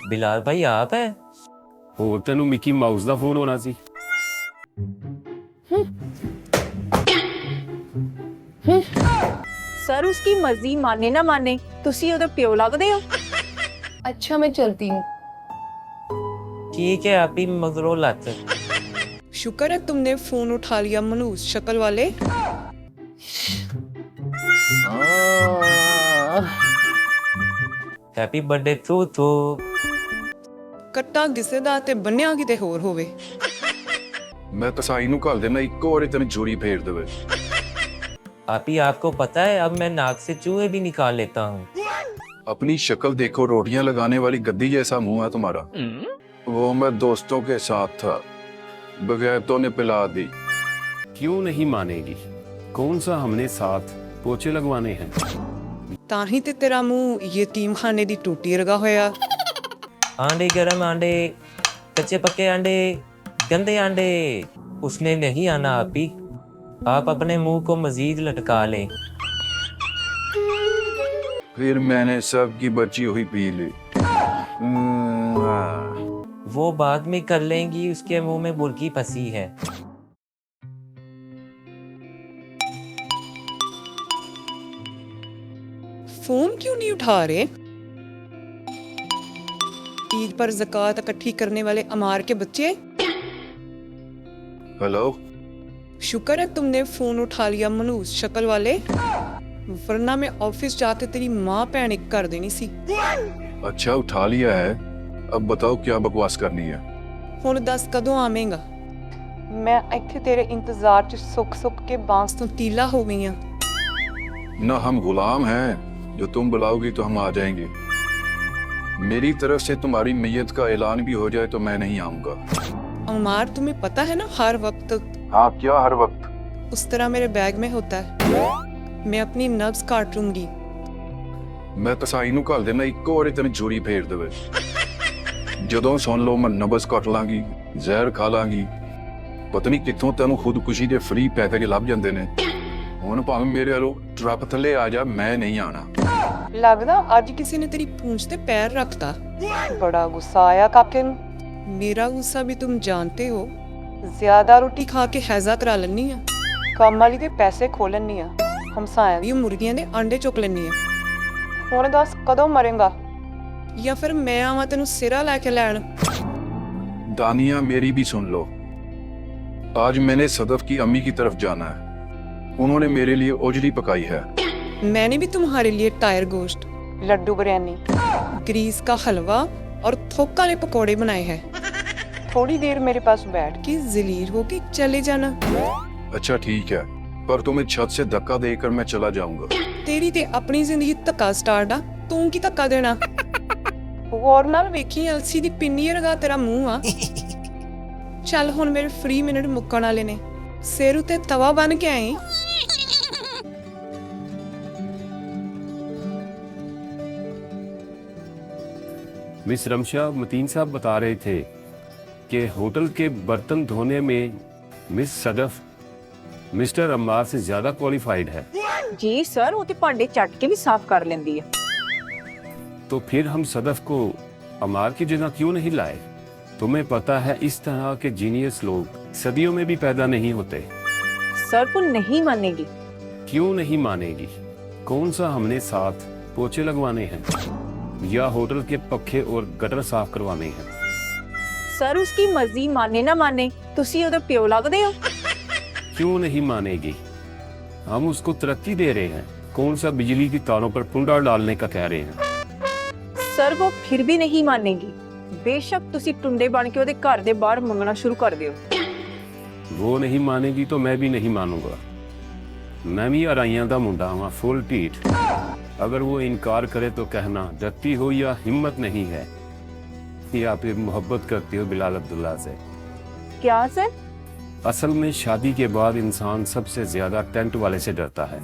बिलाल भाई आप है? ਹੋਰ ਤੈਨੂੰ ਮਿਕੀ ਮਾਊਸ ਦਾ ਫੋਨ ਹੋਣਾ ਸੀ। सर उसकी मर्जी माने ना माने तुसी ओदा प्यो लगदे हो। अच्छा मैं चलती हूँ। ठीक है आप ही मगरो लत। शुक्र है तुमने फोन उठा लिया मनूस शक्ल वाले। हैप्पी बर्थडे टू ਕੱਟਾ ਕਿਸੇ ਦਾ ਤੇ ਬੰਨਿਆ ਕਿਤੇ ਹੋਰ ਹੋਵੇ। मैं कसाई नूं घल देना इक्को वारी तेन जोरी फेर देवे। आप ही आपको पता है अब मैं नाक से चूहे भी निकाल लेता हूँ। अपनी शक्ल देखो, रोटियां लगाने वाली गद्दी जैसा मुंह है तुम्हारा। वो मैं दोस्तों के साथ था, बगैरतों ने पिला दी। क्यों नहीं मानेगी? कौन सा हमने साथ पोछे लगवाने हैं। ਤਾਂ ਹੀ ਤੇ ਤੇਰਾ ਮੂੰਹ ਯਤੀਮਖਾਨੇ ਦੀ ਟੂਟੀ ਵਰਗਾ ਹੋਇਆ। आंडे गरम आंडे, कच्चे पक्के आंडे, गंदे आंडे, उसने नहीं आना आप ही। आप अपने मुंह को मजीद लटका लें। फिर मैंने सबकी बची हुई पी ली। वो बाद में कर लेंगी, उसके मुंह में मुर्गी फंसी है। फोन क्यों नहीं उठा रहे? ईद पर ज़कात इकट्ठी करने वाले अमार के बच्चे। हेलो, शुक्र है तुमने फोन उठा लिया मनूस शक्ल वाले, वरना मैं ऑफिस जाते तेरी माँ पैनिक कर देनी सी। अच्छा उठा लिया है, अब बताओ क्या बकवास करनी है। हुण दस कदों आवेंगा? मैं इत्थे तेरे इंतजार च सुख सुख के बांस तो तीला हो गई हां। ना हम गुलाम हैं, जो तुम बुलाओगी तो हम आ जाएंगे। मेरी तरफ से तुम्हारी मैयत का ऐलान भी हो जाए तो मैं नहीं आऊंगा। अमार तुम्हें पता है ना हर वक्त हाँ क्या हर वक्त? उस तरह मेरे बैग में होता है। मैं अपनी नब्ज काट लूंगी। मैं कसाई नूं घल देना इक्को वारी तेन जोरी फेर देवे। ਜਦੋਂ ਸੁਣ ਲਓ ਮੈਂ ਨਬਜ਼ ਕੱਟ ਲਾਂਗੀ, ਜ਼ਹਿਰ ਖਾ ਲਾਂਗੀ। ਪਤਾ ਨਹੀਂ ਕਿੱਥੋਂ ਤੈਨੂੰ ਖੁਦਕੁਸ਼ੀ ਦੇ ਫ੍ਰੀ ਪੈਕੇਜ ਲੱਭ ਜਾਂਦੇ ਨੇ। ਹੁਣ ਭਾਵੇਂ ਮੇਰੇ ਵੱਲੋਂ ਟਰੱਪ ਥੱਲੇ ਆ ਜਾ, ਮੈਂ ਨਹੀਂ ਆਣਾ। लगदा अज किसी ने तेरी पूंछ ते पैर रखता। बड़ा गुस्सा आया काके नूं। मेरा गुस्सा भी तुम जानते हो। ज्यादा रोटी खा के हैजा करा लैनी आ, कम वाली दे पैसे खो लैनी आ, हमसायां दी मुर्गियां दे अंडे चुक लैनी आ। हुण दस कदों मरेंगा, या फिर मैं आवां तेनू सिरा लैके लैण? दानिया मेरी भी सुन लो। आज मैंने सदफ की अम्मी की तरफ जाना है, उन्होंने मेरे लिए ओजड़ी पकाई है। मैंने भी तुम्हारे लिए टायर गोश्त, लड्डू बिरयानी, ग्रीस का हलवा और थोक वाले पकौड़े बनाए हैं। थोड़ी देर मेरे पास बैठ के जलील होके चले जाना। अच्छा ठीक है, पर तुम्हें छत से धक्का देकर मैं चला जाऊंगा। तेरी ते अपनी जिंदगी धक्का स्टार्ट आ, तू की धक्का देना? गौर नाल वेखी अलसी दी पिन्नी रगा तेरा मुंह आ। चल हुण मेरे फ्री मिनट मुक्कण वाले ने, सिर उते तवा बन के आई। मिस रमशा, मतीन साहब बता रहे थे कि होटल के बर्तन धोने में मिस सदफ मिस्टर अम्मार से ज्यादा क्वालिफाइड है। जी सर वो ते भांडे चट के भी साफ कर लेंदी है। तो फिर हम सदफ को अम्मार की जगह क्यों नहीं लाए? तुम्हें पता है इस तरह के जीनियस लोग सदियों में भी पैदा नहीं होते। सर वो नहीं मानेगी। क्यों नहीं मानेगी? कौन सा हमने साथ पोछे लगवाने हैं या होटल के पखे और गटर साफ करवाने हैं? सर उसकी मर्जी माने ना माने तुसी ओदा प्यो लगदे हो। क्यों नहीं मानेगी? हम उसको तरक्की दे रहे हैं, कौन सा बिजली की तारों पर पुंडा डालने का कह रहे हैं। सर वो फिर भी नहीं मानेगी। बेशक तुसी टुंडे बन के ओदे घर दे बाहर मंगना शुरू कर दियो। वो नहीं मानेगी तो मैं भी नहीं मानूंगा। मैं भी अराइयां दा मुंडा हाँ, फुल ढीठ। अगर वो इनकार करे तो कहना डरती हो या हिम्मत नहीं है, या फिर मोहब्बत करती हो बिलाल अब्दुल्ला से। क्या सर? असल में शादी के बाद इंसान सबसे ज्यादा टेंट वाले से डरता है,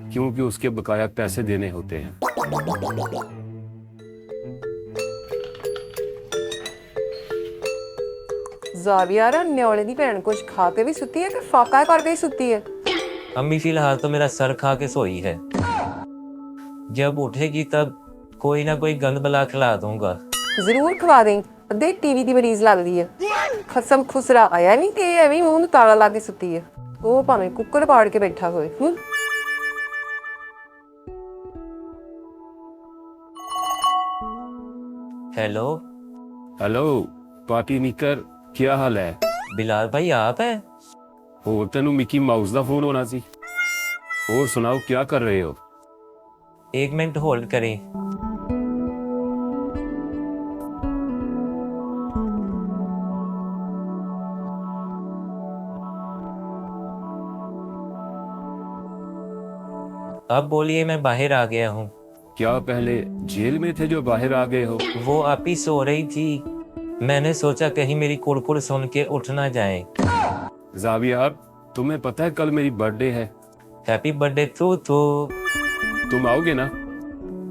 क्योंकि उसके बकाया पैसे देने होते हैं। ਜ਼ਾਵੀਆਰਾ ਨਿਓਲੇ ਦੀ ਭੈਣ ਕੁਝ ਖਾ ਕੇ ਵੀ ਸੁੱਤੀ ਹੈ ਕਿ ਫਾਕਾ ਕਰਕੇ ਹੀ ਸੁੱਤੀ ਹੈ? अम्मी फिलहाल तो मेरा सर खा के सोई है, जब उठेगी तब कोई ना कोई गंद बला खिला दूंगा। ਜ਼ਰੂਰ ਖਵਾ ਦੇਂ। ਅੱਧੇ ਟੀਵੀ ਦੀ ਮਰੀਜ਼ ਲੱਗਦੀ ਹੈ। ਖਸਮ ਖੁਸਰਾ ਆਇਆ ਨਹੀਂ ਤੇ ਐਵੇਂ ਹੀ ਮੂੰਹ ਨੂੰ ਤਾਲਾ ਲਾ ਕੇ ਸੁੱਤੀ ਹੈ। ਉਹ ਭਾਵੇਂ ਕੁੱਕੜ ਪਾੜ ਕੇ ਬੈਠਾ ਹੋਵੇ। हेलो हेलो पार्टी नीकर क्या हाल है बिलाल भाई आप हैं? ਹੋਰ ਤੈਨੂੰ ਮਿਕੀ ਮਾਊਸ ਦਾ ਫੋਨ ਹੋਣਾ ਸੀ ਹੋਰ ਸੁਣਾਓ ਕੀ ਕਰ ਰਹੇ ਹੋ 1 मिनट होल्ड करें। अब बोलिए, मैं बाहर आ गया हूँ। क्या पहले जेल में थे जो बाहर आ गए हो वो आप ही सो रही थी, मैंने सोचा कहीं मेरी कुड़कुड़ सुन के उठ ना जाए। जावियार तुम्हें पता है कल मेरी बर्थडे है हैप्पी बर्थडे टू तुम आओगे ना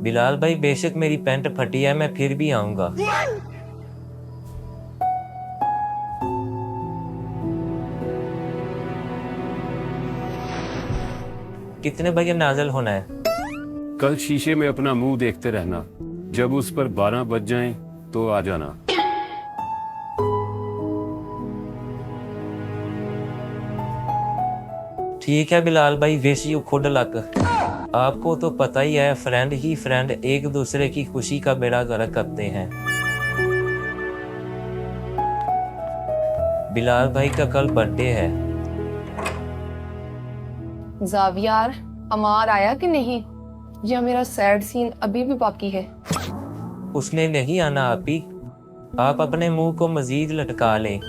बिलाल भाई, बेशक मेरी पैंट फटी है, मैं फिर भी आऊंगा। कितने बजे नाज़िल होना है? कल शीशे में अपना मुंह देखते रहना जब उस पर 12 बज जाएं तो आ जाना ठीक है बिलाल भाई, विश यू खुद लक। आपको तो पता ही है, फ्रेंड ही फ्रेंड एक दूसरे की खुशी का बेड़ा गर्क करते हैं। बिलाल भाई का कल बर्थडे है। जावियार अमार आया कि नहीं, या मेरा सैड सीन अभी भी बाकी है? उसने नहीं आना आपी, आप अपने मुंह को मजीद लटका लें।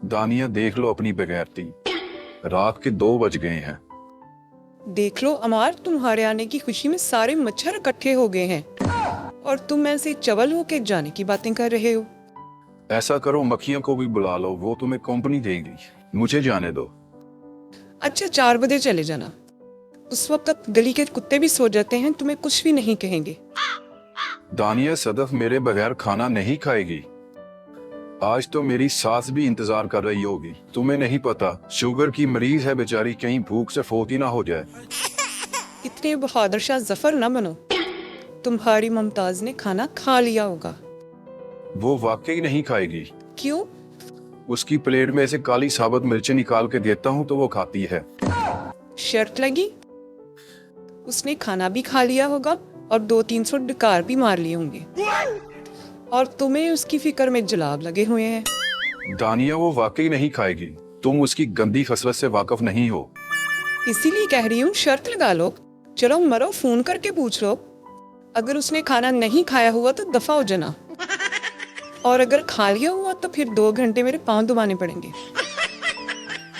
दानिया देख लो अपनी बेगैरती, रात के 2 बज गए हैं। देख लो अमार, तुम्हारे आने की खुशी में सारे मच्छर इकट्ठे हो गए हैं और तुम ऐसे चवल होके जाने की बातें कर रहे हो। ऐसा करो मक्खियों को भी बुला लो, वो तुम्हें कंपनी देंगी। मुझे जाने दो। अच्छा 4 बजे चले जाना, उस वक्त तक गली के कुत्ते भी सो जाते हैं, तुम्हें कुछ भी नहीं कहेंगे। दानिया सदफ मेरे बगैर खाना नहीं खाएगी। आज तो मेरी सास भी इंतजार कर रही होगी। तुम्हें नहीं पता, शुगर की मरीज है बेचारी, कहीं भूख से फोत ही ना हो जाए। इतने बहादुर शाह जफर न बनो, तुम्हारी मुमताज ने खाना खा लिया होगा। वो वाकई नहीं खाएगी। क्यों? उसकी प्लेट में से काली साबुत मिर्चें निकाल के देता हूँ तो वो खाती है। शर्त लगी? उसने खाना भी खा लिया होगा और 200-300 डकार भी मार लिए होंगे और तुम्हें उसकी फिक्र में जलाब लगे हुए हैं। दानिया वो वाकई नहीं खाएगी, तुम उसकी गंदी खसलत से वाकिफ नहीं हो। इसीलिए कह रही हूँ शर्त लगा लो। चलो मरो, फोन करके पूछ लो। अगर उसने खाना नहीं खाया हुआ तो दफा हो जाना, और अगर खा लिया हुआ तो फिर 2 घंटे मेरे पांव दबाने पड़ेंगे।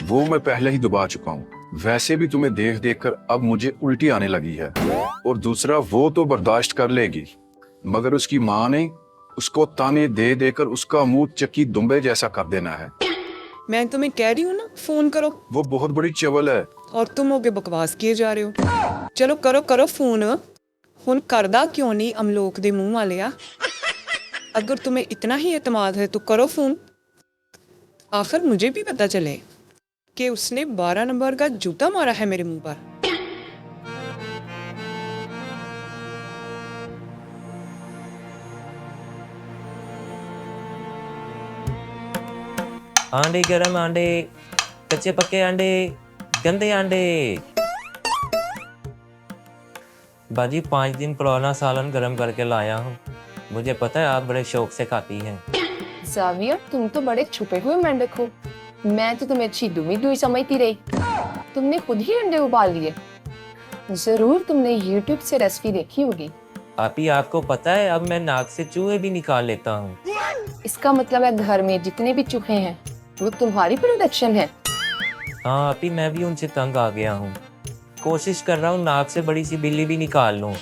वो मैं पहले ही दबा चुका हूँ। वैसे भी तुम्हें देख देख कर अब मुझे उल्टी आने लगी है। और दूसरा, वो तो बर्दाश्त कर लेगी, मगर उसकी माँ ने उसको ताने दे देकर उसका मुंह चक्की दुम्बे जैसा कर देना है। मैं तुम्हें कह रही हूँ ना, फोन करो। वो बहुत बड़ी चवल है। और तुम होगे बकवास किए जा रहे हो। चलो करो करो फोन। हुन करदा क्यों नहीं अमलोक दे मुंह वाले आ? अगर तुम्हें इतना ही एतमाद है तो करो फोन। आखिर मुझे भी पता चले कि उसने 12 नंबर का जूता मारा है मेरे मुंह पर। आंडे गरम आंडे, कच्चे पक्के आंडे, गंदे आंडे। बाजी 5 दिन पुराना सालन गरम करके लाया हूँ। मुझे पता है आप बड़े शौक से खाती हैं। जावियर तुम तो बड़े छुपे हुए मेंढक हो, मैं तो तुम्हें अच्छी दुई समझती रही। तुमने खुद ही अंडे उबाल लिए। जरूर तुमने YouTube से रेसिपी देखी होगी। आपी, आपको पता है अब मैं नाक से चूहे भी निकाल लेता हूँ। इसका मतलब है घर में जितने भी चूहे हैं वो तुम्हारी प्रोडक्शन है। हाँ आपी, मैं भी उनसे तंग आ गया हूँ। कोशिश कर रहा हूँ नाक से बड़ी सी बिल्ली भी निकाल लूँ।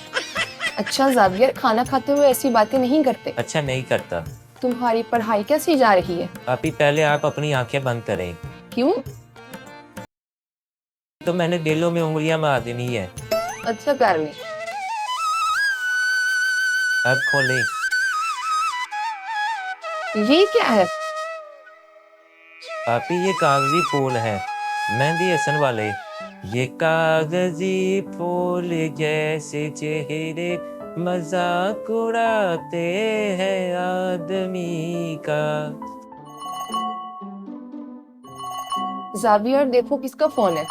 अच्छा जावियर, खाना खाते हुए ऐसी बातें नहीं करते। अच्छा नहीं करता। तुम्हारी पढ़ाई कैसी जा रही है? आपी, पहले आप अपनी आंखें बंद करें। क्यों? तो मैंने दिलों में उंगलियां मार देनी है। अच्छा कर ली। अब खोले। ये क्या है? आपी, ये कागजी फूल है, मेहंदी हसन वाले। ये कागजी फूल जैसे चेहरे मजाक उड़ाते हैं आदमी का। जावियर देखो किसका फोन है।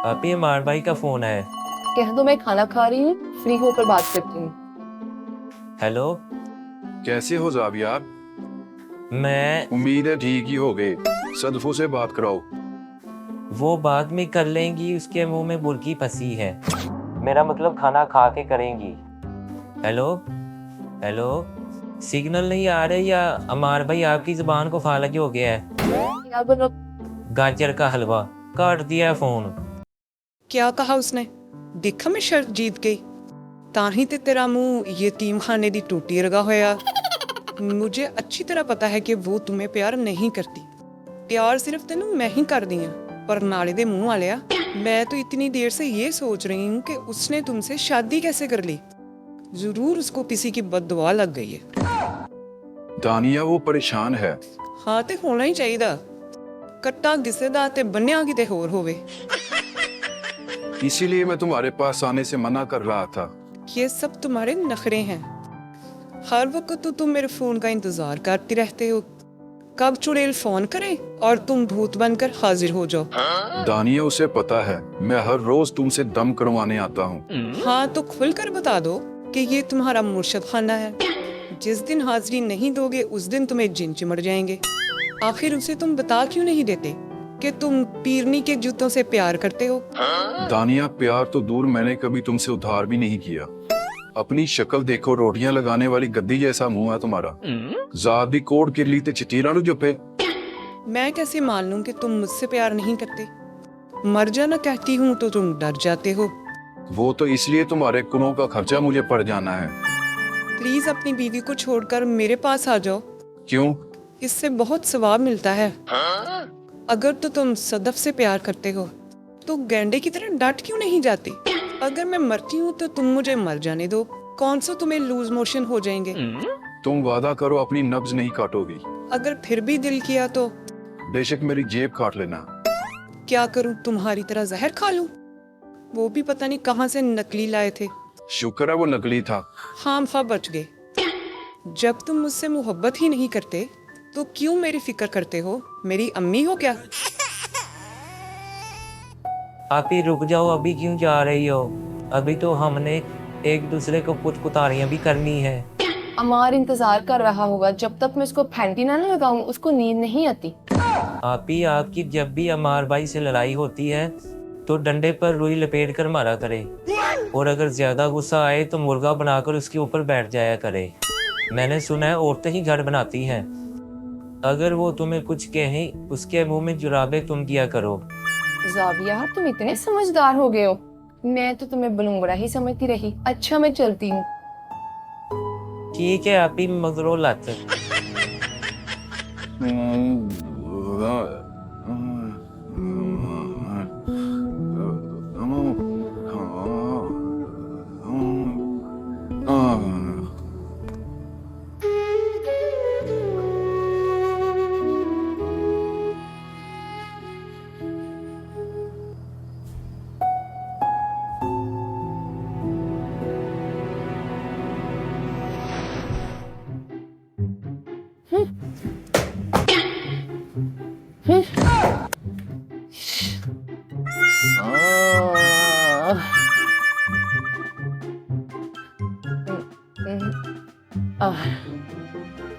आप ही अमार भाई का फोन है। कह दो मैं खाना खा रही हूँ, फ्री होकर बात करती हूँ। हेलो, कैसे हो जावियार? मैं उम्मीद है ठीक ही हो गए। सदफू से बात कराओ। वो बाद में कर लेंगी, उसके मुंह में बुर्की फंसी है। मेरा मतलब खाना खा के करेंगी। हेलो हेलो, सिग्नल नहीं आ रहे या अमार भाई आपकी जुबान को फालज हो गया है? यार बनो, गाजर का हलवा काट दिया है फोन। क्या कहा उसने? देखा मैं शर्त जीत गई। ताही ते तेरा मुंह यतीम खाने दी टूटी रगा होया। मुझे अच्छी तरह पता है कि वो तुम्हें प्यार नहीं करती। प्यार सिर्फ तेनू मैं ही कर दी हूं। पर नाले दे मुंह वालिया, मैं तो इतनी देर से ये सोच रही हूँ कि उसने तुमसे शादी कैसे कर ली। जरूर उसको किसी की बददुआ लग गई है। दानिया वो परेशान है। हाँ ते होना ही चाहिए। कट्टा किसे दा ते बन्या किते होर होवे। इसीलिए मैं तुम्हारे पास आने से मना कर रहा था। ये सब तुम्हारे नखरे हैं। हर वक्त तो तुम मेरे फोन का इंतजार करते रहते हो। कब चुड़ैल फोन करे और तुम भूत बनकर हाजिर हो जाओ। दानिया उसे पता है मैं हर रोज तुमसे दम करवाने आता हूँ। हाँ तो खुलकर बता दो कि ये तुम्हारा मुर्शद खाना है। जिस दिन हाजिरी नहीं दोगे उस दिन तुम्हें जिन चिमड़ जाएंगे। आखिर उसे तुम बता क्यों नहीं देते कि तुम पीरनी के जूतों से प्यार करते हो? दानिया प्यार तो दूर, मैंने कभी तुमसे उधार भी नहीं किया। अपनी शक्ल देखो, रोटियां लगाने वाली गद्दी जैसा मुंह है तुम्हारा। जात दी कोड़ के लिए चिटीरा नु जुपे। मैं कैसे मान लूं कि तुम मुझसे प्यार नहीं करते? मर जाना कहती हूँ तो तुम डर जाते हो। वो तो इसलिए तुम्हारे कुनों का खर्चा मुझे पड़ जाना है। प्लीज अपनी बीवी को छोड़कर मेरे पास आ जाओ। क्यों? इससे बहुत सवाब मिलता है। अगर तो तुम सदफ से प्यार करते हो तो गैंडे की तरह डट क्यों नहीं जाती? अगर मैं मरती हूँ तो तुम मुझे मर जाने दो। कौन सा तुम्हें लूज मोशन हो जाएंगे? तुम वादा करो अपनी नब्ज नहीं काटोगी। अगर फिर भी दिल किया तो बेशक मेरी जेब काट लेना। क्या करूं, तुम्हारी तरह जहर खा लूं? वो भी पता नहीं कहां से नकली लाए थे। शुक्र है वो नकली था। खाम खा बच गए। जब तुम मुझसे मोहब्बत ही नहीं करते तो क्यों मेरी फिक्र करते हो? मेरी अम्मी हो क्या? आप ही रुक जाओ, अभी क्यों जा रही हो? अभी तो हमने एक दूसरे को कुछ कुतारियां भी करनी है। अमार इंतजार कर रहा होगा। जब तक मैं उसको फैंटी ना लगाऊं उसको नींद नहीं आती। आप ही आपकी जब भी अमार भाई से लड़ाई होती है तो डंडे पर रुई लपेट कर मारा करे, और अगर ज्यादा गुस्सा आए तो मुर्गा बनाकर उसके ऊपर बैठ जाया करे। मैंने सुना है औरतें ही घर बनाती हैं। अगर वो तुम्हें कुछ कहे उसके मुंह में जुराबे तुम किया करो। जाविया तुम इतने समझदार हो गए हो। मैं तो तुम्हें बलूंगड़ा ही समझती रही। अच्छा मैं चलती हूँ। ठीक है आप ही मगरो लत।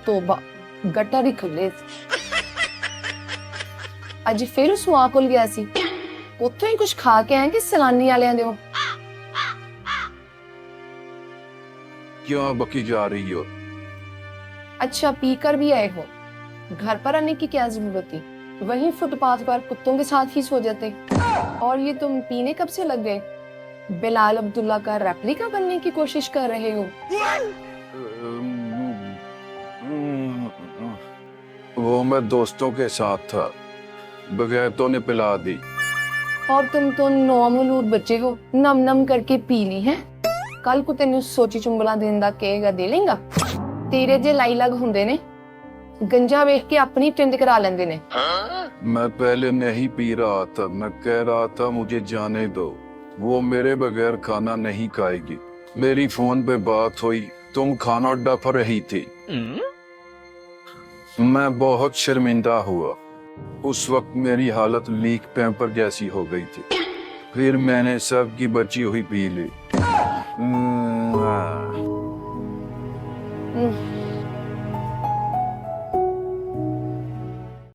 तोबा गटर ही खुले। ਅੱਜ ਫਿਰ ਉਸ ਮਾਂ ਕੋਲ ਗਿਆ ਸੀ। ਉੱਥੋਂ ਹੀ ਕੁਝ ਖਾ ਕੇ ਆਏ ਕਿ ਸਲਾਨੀ ਵਾਲਿਆਂ ਦੇ? क्या बकी जा रही हो? अच्छा पीकर भी आए हो। घर पर आने की क्या जरूरत थी? वहीं फुटपाथ पर कुत्तों के साथ ही सो जाते। और ये तुम पीने कब से लग गए? बिलाल अब्दुल्ला का रेप्लिका बनने की कोशिश कर रहे हो? वो मैं दोस्तों के साथ था, बगैरतों ने पिला दी। और तुम तो नौमलूद बच्चे हो, नम नम करके पी ली है। कल को तेन सोची चुंबला देन दा कहेगा दे लेंगा? तेरे जे लाई लग हुंदे ने, गंजा वेख के अपनी टिंड करा लेंदे ने। मैं पहले नहीं पी रहा था, मैं कह रहा था मुझे जाने दो, वो मेरे बगैर खाना नहीं खाएगी। मेरी फोन पे बात हुई, तुम खाना डफ रही थी। मैं बहुत शर्मिंदा हुआ। उस वक्त मेरी हालत लीक पैम्पर जैसी हो गई थी। फिर मैंने सबकी बची हुई पी ली।